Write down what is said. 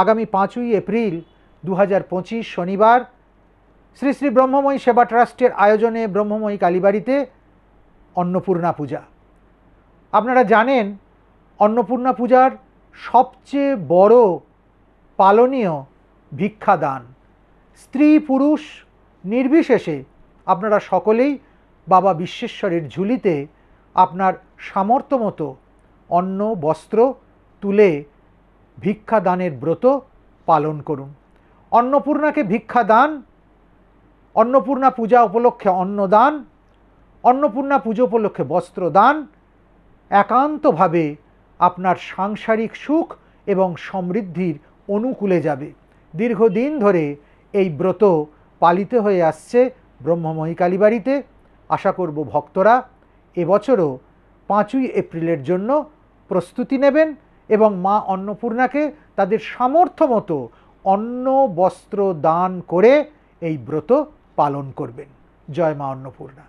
আগামী 5ই এপ্রিল 2025 শনিবার শ্রী শ্রী ব্রহ্মময়ী সেবা ট্রাস্টের আয়োজনে ব্রহ্মময়ী কালীবাড়িতে অন্নপূর্ণা পূজা। আপনারা জানেন অন্নপূর্ণা পূজার সবচেয়ে বড় পালনীয় ভিক্ষাদান। স্ত্রী পুরুষ নির্বিশেষে আপনারা সকলেই বাবা বিশ্বেশ্বরের ঝুলিতে আপনার সামর্থ্য মতো অন্ন বস্ত্র তুলে ভিক্ষাদানের ব্রত পালন করুন। অন্নপূর্ণাকে ভিক্ষাদান, অন্নপূর্ণা পূজা উপলক্ষে অন্নদান, অন্নপূর্ণা পুজো উপলক্ষে বস্ত্রদান একান্তভাবে আপনার সাংসারিক সুখ এবং সমৃদ্ধির অনুকূলে যাবে। দীর্ঘদিন ধরে এই ব্রত পালিত হয়ে আসছে ব্রহ্মময়ী কালীবাড়িতে। আশা করব ভক্তরা এবছরও 5ই এপ্রিলের জন্য প্রস্তুতি নেবেন এবং মা অন্নপূর্ণাকে তাদের সামর্থ্য মতো অন্ন বস্ত্র দান করে এই ব্রত পালন করবেন। জয় মা অন্নপূর্ণা।